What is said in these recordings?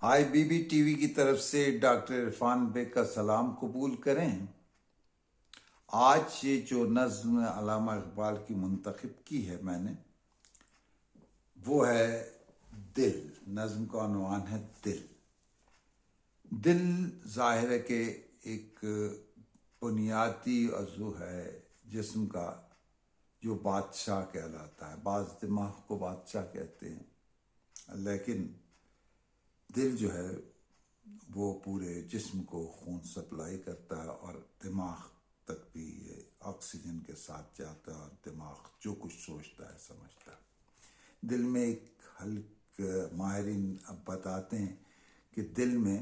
آئی B B T V کی طرف سے ڈاکٹر عرفان بیگ کا سلام قبول کریں۔ آج یہ جو نظم علامہ اقبال کی منتخب کی ہے میں نے، وہ ہے دل۔ نظم کا عنوان ہے دل۔ دل ظاہر ہے کہ ایک بنیادی عضو ہے جسم کا، جو بادشاہ کہلاتا ہے۔ بعض دماغ کو بادشاہ کہتے ہیں، لیکن دل جو ہے وہ پورے جسم کو خون سپلائی کرتا ہے اور دماغ تک بھی یہ آکسیجن کے ساتھ جاتا ہے، اور دماغ جو کچھ سوچتا ہے سمجھتا ہے۔ دل میں ایک ماہرین اب بتاتے ہیں کہ دل میں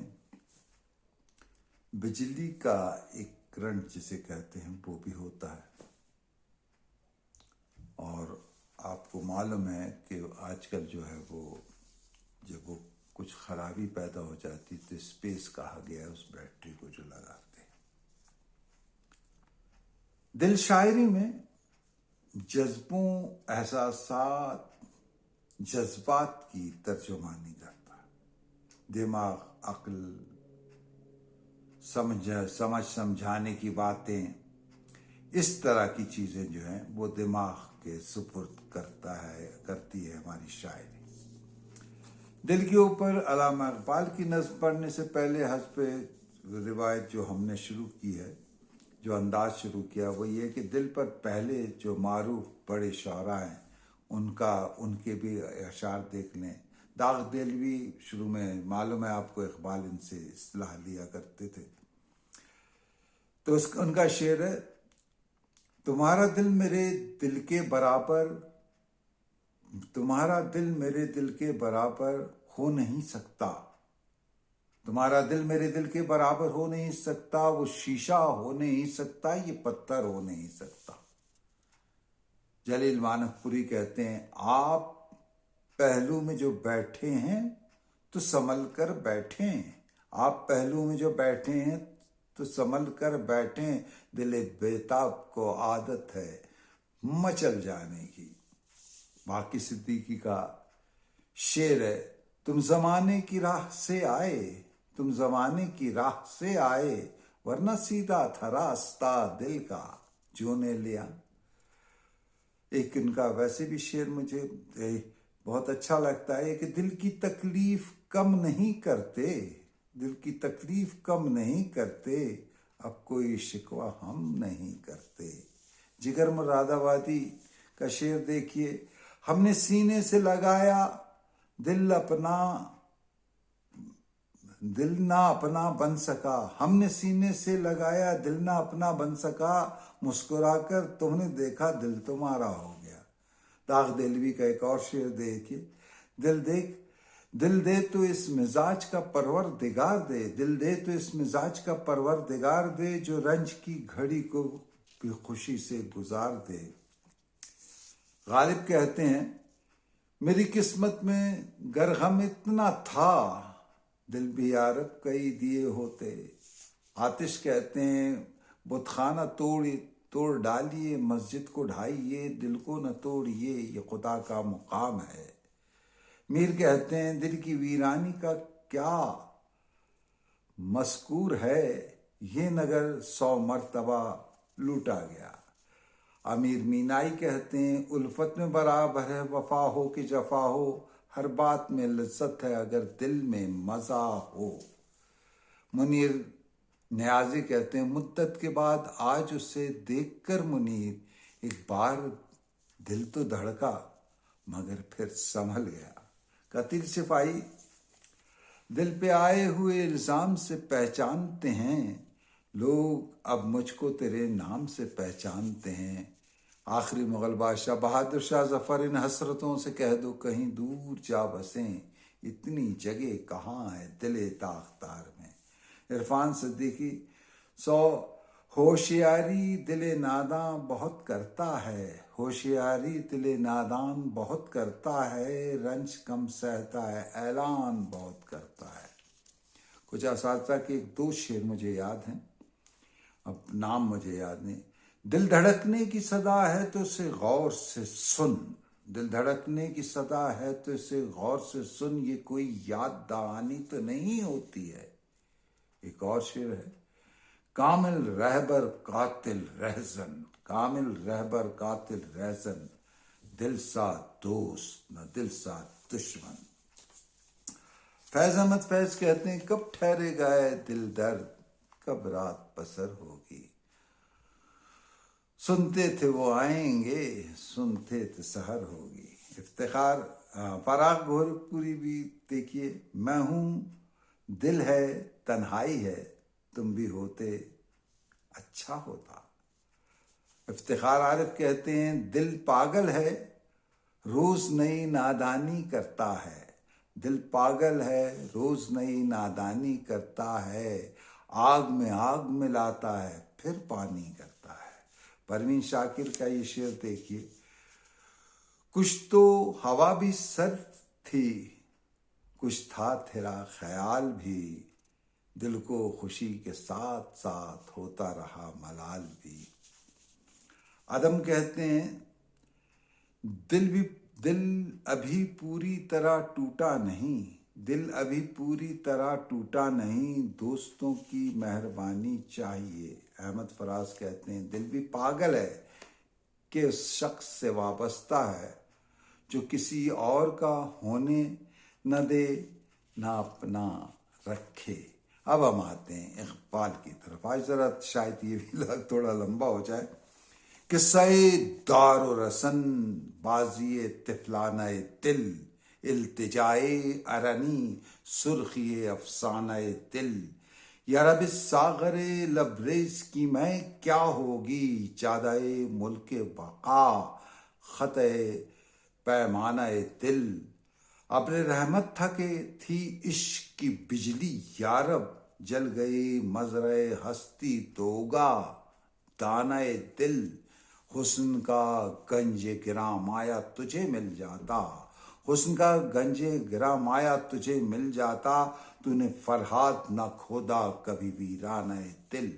بجلی کا ایک کرنٹ جسے کہتے ہیں وہ بھی ہوتا ہے، اور آپ کو معلوم ہے کہ آج کل جو ہے وہ جب وہ کچھ خرابی پیدا ہو جاتی تو اسپیس کہا گیا ہے اس بیٹری کو جو لگاتے ہیں۔ دل شاعری میں جذبوں، احساسات، جذبات کی ترجمانی کرتا ہے۔ دماغ، عقل، سمجھ سمجھانے کی باتیں، اس طرح کی چیزیں جو ہیں وہ دماغ کے سپرد کرتی ہے ہماری شاعری۔ دل کے اوپر علامہ اقبال کی نظم پڑھنے سے پہلے حسب روایت جو ہم نے شروع کی ہے، جو انداز شروع کیا، وہ یہ کہ دل پر پہلے جو معروف بڑے شاعراء ہیں ان کے بھی اشعار دیکھ لیں۔ داغ دلوی شروع میں معلوم ہے آپ کو، اقبال ان سے اصطلاح لیا کرتے تھے، تو ان کا شعر ہے: تمہارا دل میرے دل کے برابر، تمہارا دل میرے دل کے برابر ہو نہیں سکتا، تمہارا دل میرے دل کے برابر ہو نہیں سکتا، وہ شیشہ ہو نہیں سکتا، یہ پتھر ہو نہیں سکتا۔ جلیل مانف پوری کہتے ہیں: آپ پہلو میں جو بیٹھے ہیں تو سنبھل کر بیٹھیں، آپ پہلو میں جو بیٹھے ہیں تو سنبھل کر بیٹھیں، دل بیتاب کو عادت ہے مچل جانے کی۔ باقی صدیقی کا شعر ہے: تم زمانے کی راہ سے آئے، تم زمانے کی راہ سے آئے، ورنہ سیدھا تھا راستہ دل کا جو نے لیا۔ ایک ان کا ویسے بھی شعر مجھے بہت اچھا لگتا ہے کہ دل کی تکلیف کم نہیں کرتے، دل کی تکلیف کم نہیں کرتے، اب کوئی شکوہ ہم نہیں کرتے۔ جگر مراد آبادی کا شعر دیکھیے: ہم نے سینے سے لگایا دل اپنا، دل نہ اپنا بن سکا، ہم نے سینے سے لگایا دل نہ اپنا بن سکا، مسکرا کر تم نے دیکھا دل تمہارا ہو گیا۔ داغ دلوی کا ایک اور شعر دیکھیے: دل دے تو اس مزاج کا پروردگار دے، دل دے تو اس مزاج کا پروردگار دے، جو رنج کی گھڑی کو بھی خوشی سے گزار دے۔ غالب کہتے ہیں: میری قسمت میں گر غم اتنا تھا، دل بھی یارب کئی دیے ہوتے۔ آتش کہتے ہیں: بت خانہ توڑ ڈالیے، مسجد کو ڈھائیے، دل کو نہ توڑیے، یہ خدا کا مقام ہے۔ میر کہتے ہیں: دل کی ویرانی کا کیا مذکور ہے، یہ نگر 100 مرتبہ لوٹا گیا۔ امیر مینائی کہتے ہیں: الفت میں برابر ہے وفا ہو کہ جفا ہو، ہر بات میں لذت ہے اگر دل میں مزہ ہو۔ منیر نیازی کہتے ہیں: مدت کے بعد آج اسے دیکھ کر منیر، ایک بار دل تو دھڑکا مگر پھر سنبھل گیا۔ قتیل صفائی: دل پہ آئے ہوئے الزام سے پہچانتے ہیں لوگ، اب مجھ کو تیرے نام سے پہچانتے ہیں۔ آخری مغل بادشاہ بہادر شاہ ظفر: ان حسرتوں سے کہہ دو کہیں دور جا بسیں، اتنی جگہ کہاں ہے دل تاختار میں۔ عرفان صدیقی: ہوشیاری دل ناداں بہت کرتا ہے، ہوشیاری دل ناداں بہت کرتا ہے، رنج کم سہتا ہے اعلان بہت کرتا ہے۔ کچھ اساتذہ کے 2 شعر مجھے یاد ہیں، اب نام مجھے یاد نہیں۔ دل دھڑکنے کی صدا ہے تو اسے غور سے سن، دل دھڑکنے کی صدا ہے تو اسے غور سے سن، یہ کوئی یاد دہانی تو نہیں ہوتی ہے۔ ایک اور شعر ہے، کامل رہبر قاتل رہزن، کامل رہبر قاتل رہزن، دل ساتھ دوست نہ دل ساتھ دشمن۔ فیض احمد فیض کہتے ہیں، کب ٹھہرے گا اے دل درد، کب رات بسر ہوگی، سنتے تھے وہ آئیں گے، سنتے تھے سحر ہوگی۔ افتخار فراق گورکھپوری بھی دیکھیے، میں ہوں دل ہے تنہائی ہے، تم بھی ہوتے اچھا ہوتا۔ افتخار عارف کہتے ہیں، دل پاگل ہے روز نئی نادانی کرتا ہے، دل پاگل ہے روز نئی نادانی کرتا ہے، آگ میں آگ ملاتا ہے پھر پانی کرتا ہے۔ پروین شاکر کا یہ شعر دیکھیے، کچھ تو ہوا بھی سرد تھی، کچھ تھا تیرا خیال بھی، دل کو خوشی کے ساتھ ساتھ ہوتا رہا ملال بھی۔ عدم کہتے ہیں، دل ابھی پوری طرح ٹوٹا نہیں، دل ابھی پوری طرح ٹوٹا نہیں، دوستوں کی مہربانی چاہیے۔ احمد فراز کہتے ہیں، دل بھی پاگل ہے کہ اس شخص سے وابستہ ہے جو کسی اور کا ہونے نہ دے نہ اپنا رکھے۔ اب ہم آتے ہیں اقبال کی طرف، آج ذرا شاید یہ بھی تھوڑا لمبا ہو جائے۔ قصہ دار و رسن بازی طفلانہ دل، التجائے ارنی سرخی افسانہ دل، یارب ساغر لبریز کی میں کیا ہوگی، جادۂ ملک بقا خط پیمانہ دل، ابر رحمت تھا کہ تھی عشق کی بجلی، یارب جل گئی مزرع ہستی دوگا دانہ دل، حسن کا گنج گراں مایا تجھے مل جاتا، حسن کا گنج گراں مایا تجھے مل جاتا، تو نے فرہاد نہ کھودا کبھی ویرانہ دل۔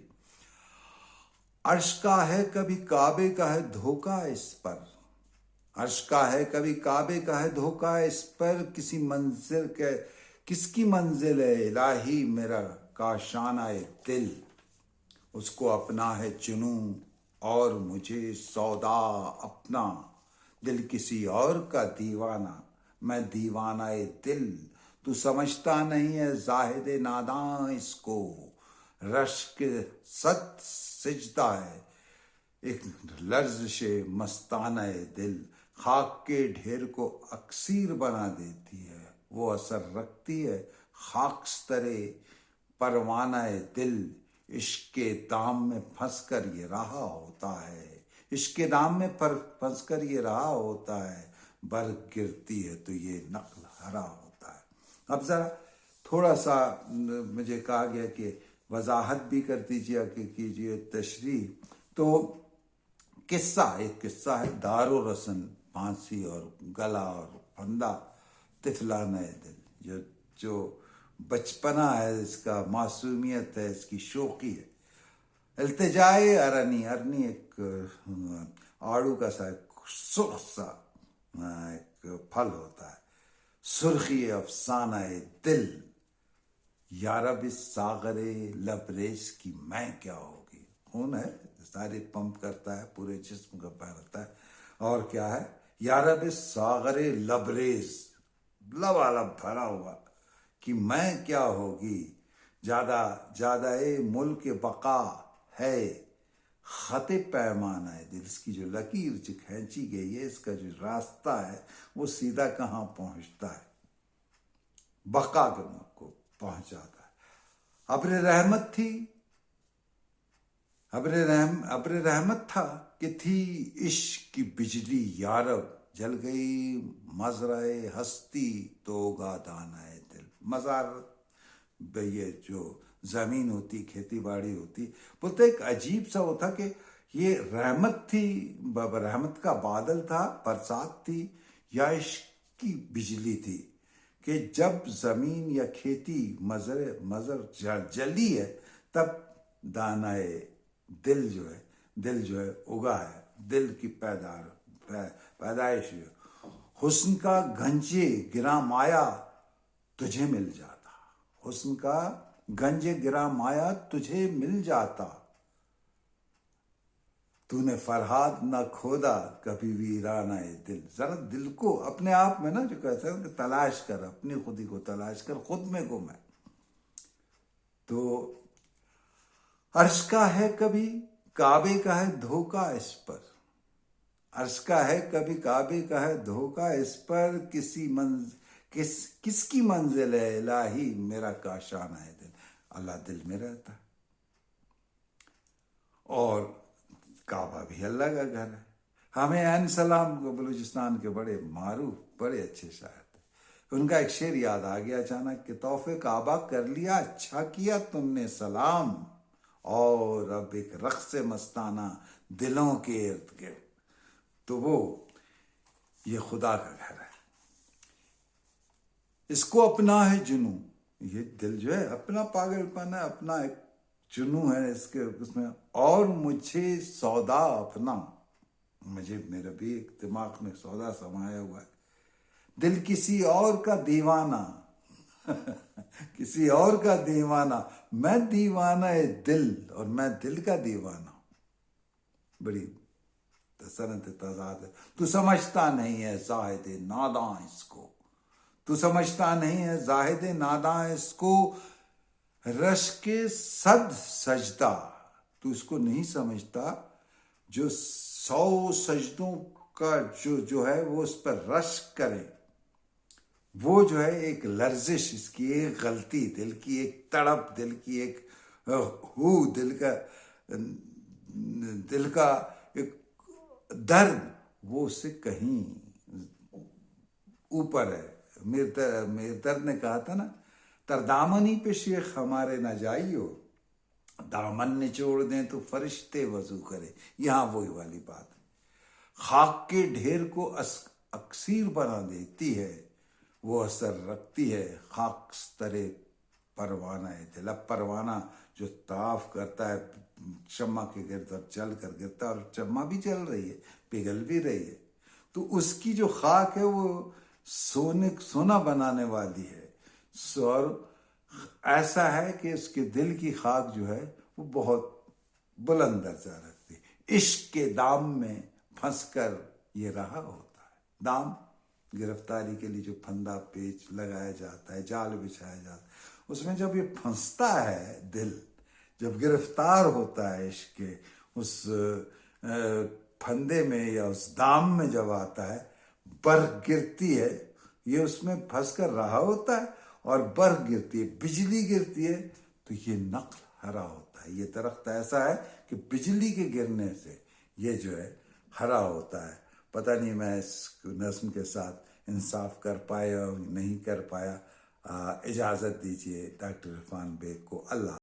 عرش کا ہے کبھی کعبے کا ہے دھوکا اس پر، عرش کا ہے کبھی کعبے کا ہے دھوکا اس پر، کس کی منزل ہے الہی میرا کاشانہ دل، اس کو اپنا ہے جنوں اور مجھے سودا اپنا، دل کسی اور کا دیوانہ میں دیوانہ دل، تو سمجھتا نہیں ہے زاہد ناداں اس کو، رشک صد سجدہ ہے ایک لرزش مستانہ دل، خاک کے ڈھیر کو اکسیر بنا دیتی ہے، وہ اثر رکھتی ہے خاکستر پروانہ دل، عشق کے دام میں پھنس کر یہ رہا ہوتا ہے، عشق کے دام میں پھنس کر یہ رہا ہوتا ہے، برگ گرتی ہے تو یہ نقل ہرا ہوتا ہے۔ اب ذرا تھوڑا سا مجھے کہا گیا کہ وضاحت بھی کر دیجیے کہ کیجیے تشریح، تو ایک قصہ ہے، دار و رسن پھانسی اور گلا اور پھندا طفلانہ دل، جو بچپنا ہے اس کا، معصومیت ہے اس کی، شوقی ہے۔ التجائے ارنی، ارنی ایک آڑو کا سا سرخ سا ایک پھل ہوتا ہے، سرخی افسانہ دل، یارب ساغر لبریز کی میں کیا ہوگی، خون ہے سارے پمپ کرتا ہے، پورے جسم کا بہتا ہے، اور کیا ہے، یارب ساغر لبریز، لبالب بھرا ہوا، کہ میں کیا ہوگی، جادہ ملک بقا ہے خط پیمانہ دل، اس کی جو لکیر جو کھینچی گئی ہے، اس کا جو راستہ ہے وہ سیدھا کہاں پہنچتا ہے، بقا کے کو پہنچاتا ہے۔ ابر رحمت تھی، ابر رحمت تھا کہ تھی عشق کی بجلی، یارب جل گئی مزرع ہستی توگا دانہ دل، مزار یہ جو زمین ہوتی، کھیتی باڑی ہوتی، بولتے ایک عجیب سا وہ تھا کہ یہ رحمت تھی، رحمت کا بادل تھا، برسات تھی، یا عشق کی بجلی تھی، کہ جب زمین یا کھیتی مزر جلی ہے تب دانہ دل جو ہے اگا ہے، دل کی پیدائش ہے، حسن کا گنج گرا مایا تجھے مل جاتا، حسن کا گنج گرا مایا تجھے مل جاتا، تو نے فرہاد نہ کھودا کبھی ویرانہ دل. ذرا دل کو اپنے آپ میں نا جو کہتے ہیں کہ تلاش کر، اپنی خودی کو تلاش کر، خود میں گم ہے. تو عرش کا ہے کبھی کعبے کا ہے دھوکا اس پر، عرش کا ہے کبھی کعبے کا ہے دھوکا اس پر، کس کی منزل ہے الہی میرا کاشانہ ہے دل. اللہ دل میں رہتا ہے، اور کعبہ بھی اللہ کا گھر ہے. ہمیں عین سلام کو بلوچستان کے بڑے معروف بڑے اچھے شاعر تھے، ان کا ایک شعر یاد آ گیا اچانک کہ طوف کعبہ کر لیا اچھا کیا تم نے سلام، اور اب ایک رقص مستانہ دلوں کے ارد گرد. تو وہ یہ خدا کا گھر ہے، اس کو اپنا ہے جنوں. یہ دل جو ہے اپنا پاگل پن ہے، اپنا ایک جنوں ہے اس میں. اور مجھے سودا اپنا، مجھے میرا بھی ایک دماغ میں سودا سمایا ہوا ہے. دل کسی اور کا دیوانہ کسی اور کا دیوانہ، میں دیوانہ ہے دل اور میں دل کا دیوانہ. بڑی صنعت تضاد ہے. تو سمجھتا نہیں ہے زاہد ناداں اس کو، تو سمجھتا نہیں ہے زاہد ناداں اس کو، رش کے صد سجدہ، تو اس کو نہیں سمجھتا جو 100 سجدوں کا جو ہے وہ اس پر رش کرے. وہ جو ہے ایک لرزش، اس کی ایک غلطی، دل کی ایک تڑپ، دل کی ایک دل کا ایک درد، وہ اس سے کہیں اوپر ہے. میردر نے کہا تھا نا، تردامنی پہ شیخ ہمارے نہ جائیو، دامن نچوڑ دیں تو فرشتے وضو کرے. یہاں وہی والی بات ہے، خاک کے ڈھیر کو اکسیر بنا دیتی ہے، وہ اثر رکھتی ہے خاکستر پروانہ دل. اب پروانہ جو طواف کرتا ہے شمع کے گرد اور چل کر گرتا ہے، اور شمع بھی چل رہی ہے، پگھل بھی رہی ہے، تو اس کی جو خاک ہے وہ سونا بنانے والی ہے. اور ایسا ہے کہ اس کے دل کی خاک جو ہے وہ بہت بلند درجہ رکھتی ہے. عشق کے دام میں پھنس کر یہ رہا ہوتا ہے. دام گرفتاری کے لیے جو پھندا پیچ لگایا جاتا ہے، جال بچھایا جاتا ہے، اس میں جب یہ پھنستا ہے دل، جب گرفتار ہوتا ہے عشق کے اس پھندے میں یا اس دام میں جب آتا ہے، برق گرتی ہے، یہ اس میں پھنس کر رہا ہوتا ہے، اور برق گرتی ہے، بجلی گرتی ہے، تو یہ نقل ہرا ہوتا ہے. یہ درخت ایسا ہے کہ بجلی کے گرنے سے یہ جو ہے ہرا ہوتا ہے. پتہ نہیں میں اس نظم کے ساتھ انصاف کر پایا نہیں کر پایا. اجازت دیجیے ڈاکٹر عرفان بیگ کو. اللہ